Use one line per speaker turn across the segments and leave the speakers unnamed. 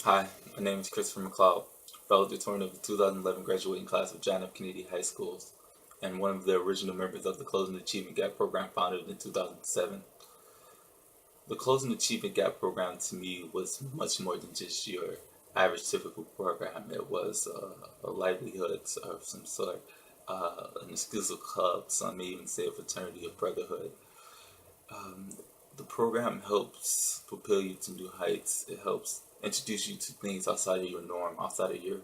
Hi, my name is Chris McCloud, valedictorian of the 2011 graduating class of John F. Kennedy High Schools, and one of the original members of the Closing the Achievement Gap program founded in 2007. The Closing the Achievement Gap program to me was much more than just your average typical program. It was a livelihood of some sort, an exclusive club, some may even say a fraternity of brotherhood. Um, the program helps propel you to new heights. It helps introduce you to things outside of your norm, outside of your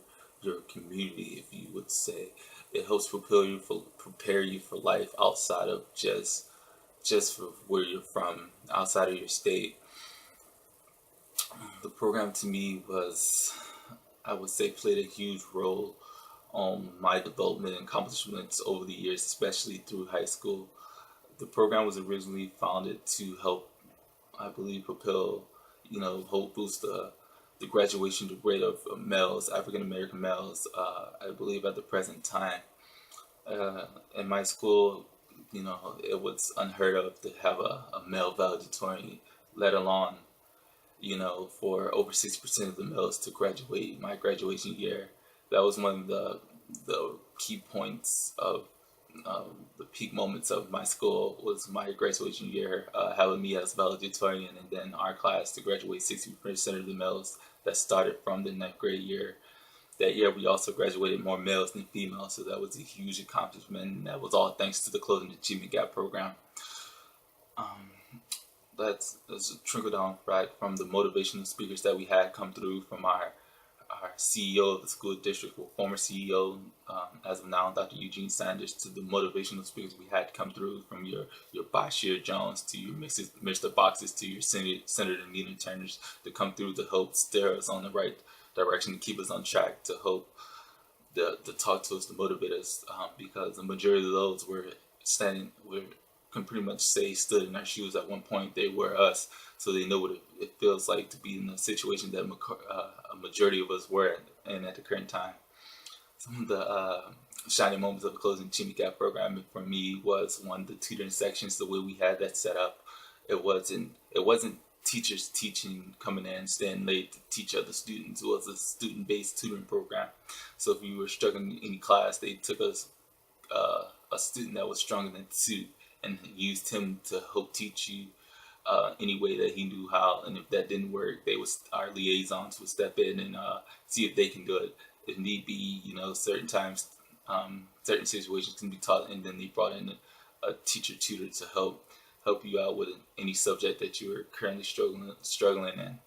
community, if you would say. It helps prepare you for life outside of just for where you're from, outside of your state. The program to me was, I would say, played a huge role on my development and accomplishments over the years, especially through high school. The program was originally founded to help, I believe, propel, help boost the graduation rate of males, African American males. I believe at the present time, in my school, it was unheard of to have a male valedictorian, let alone, for over 60% of the males to graduate my graduation year. That was one of the key points of the peak moments of my school was my graduation year, having me as valedictorian, and then our class to graduate 60% of the males that started from the ninth grade year. That year, we also graduated more males than females, so that was a huge accomplishment, and that was all thanks to the Closing the Achievement Gap program. Um, that's a trickle down effect from the motivational speakers that we had come through from our CEO of the school district, or former CEO, as of now, Dr. Eugene Sanders, to the motivational speakers we had come through from your Bashir Jones to your Mr. Boxes to your Senator Nina Turners to come through to help steer us on the right direction, to keep us on track, to help to talk to us, to motivate us, because the majority of those were can pretty much say stood in our shoes at one point. They were us, so they know what it feels like to be in a situation that a majority of us were in at the current time. Some of the shining moments of the Closing Achievement Gap program for me was one, the tutoring sections, the way we had that set up. It wasn't teachers teaching, coming in staying late to teach other students. It was a student-based tutoring program. So if you were struggling in any class, they took us a student that was stronger than two and used him to help teach you any way that he knew how. And if that didn't work, our liaisons would step in and see if they can do it. If need be, certain times, certain situations can be taught, and then they brought in a teacher tutor to help you out with any subject that you were currently struggling in.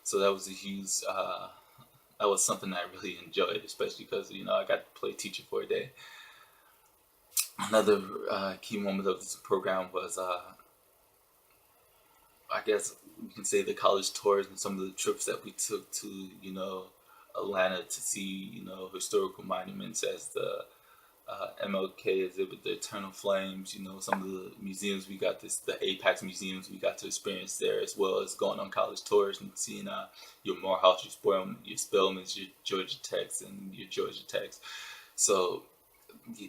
So that was a huge. That was something I really enjoyed, especially because I got to play teacher for a day. Another key moment of this program was, I guess we can say, the college tours and some of the trips that we took to, Atlanta to see, historical monuments as the MLK exhibit, the Eternal Flames, some of the museums the Apex museums we got to experience there, as well as going on college tours and seeing your Morehouse, your Spelmans, your Georgia Techs, and your Georgia Techs. So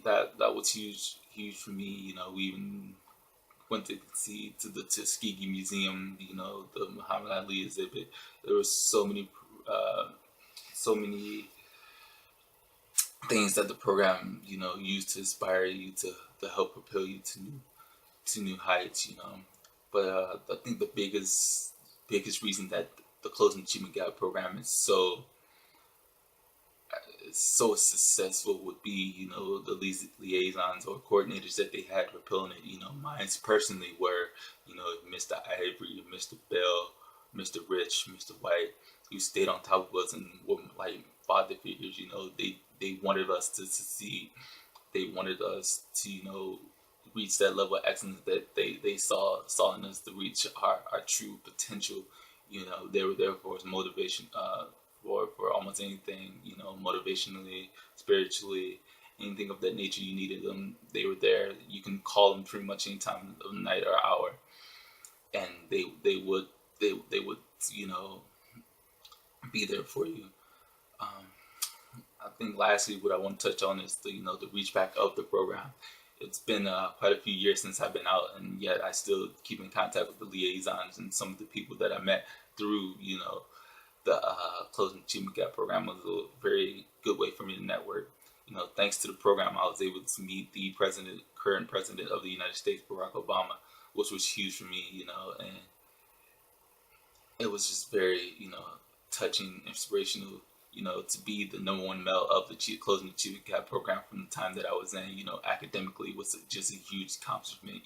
that was huge for me. We even went to see to the Tuskegee Museum, the Muhammad Ali exhibit. There was so many things that the program, used to inspire you to help propel you to new heights, But I think the biggest reason that the Closing Achievement Gap program is so successful would be, the liaisons or coordinators that they had propelling it. Mine personally were, Mr. Ivory, Mr. Bell, Mr. Rich, Mr. White, who stayed on top of us and were like father figures. They wanted us to succeed. They wanted us to, reach that level of excellence that they saw in us, to reach our true potential. They were there for us motivation, for almost anything, motivationally, spiritually, anything of that nature you needed them. They were there. You can call them pretty much any time of night or hour, and they would be there for you. Um, I think lastly, what I want to touch on is the reach back of the program. It's been quite a few years since I've been out, and yet I still keep in contact with the liaisons and some of the people that I met through the Closing the Achievement Gap program was a very good way for me to network. Thanks to the program, I was able to meet the current president of the United States, Barack Obama, which was huge for me, and it was just very, touching, inspirational, to be the #1 male of the Closing the Achievement Gap program from the time that I was in, academically was just a huge accomplishment.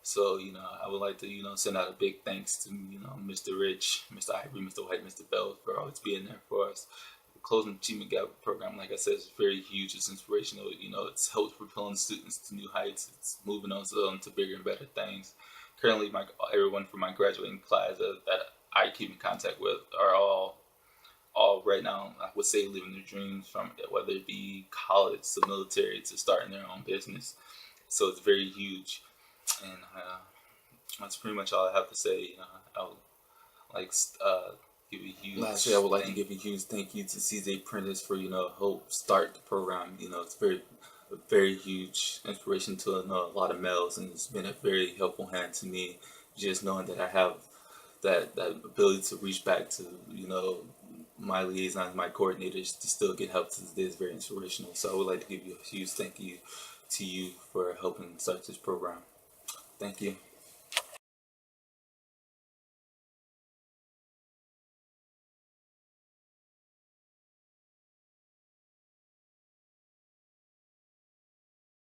So, I would like to, send out a big thanks to, Mr. Rich, Mr. Ivory, Mr. White, Mr. Bell for always being there for us. The Closing the Achievement Gap program, like I said, is very huge. It's inspirational. It's helped propelling students to new heights. It's moving on to bigger and better things. Currently, everyone from my graduating class that I keep in contact with are all right now, I would say, living their dreams, from whether it be college to military to starting their own business. So it's very huge. And that's pretty much all I have to say. I would like give a huge. Lastly, I would like to give a huge thank you to CJ Prentiss for help start the program. It's a very huge inspiration to a lot of males, and it's been a very helpful hand to me. Just knowing that I have that ability to reach back to my liaisons, my coordinators, to still get help to this day is very inspirational. So I would like to give you a huge thank you to you for helping start this program. Thank you.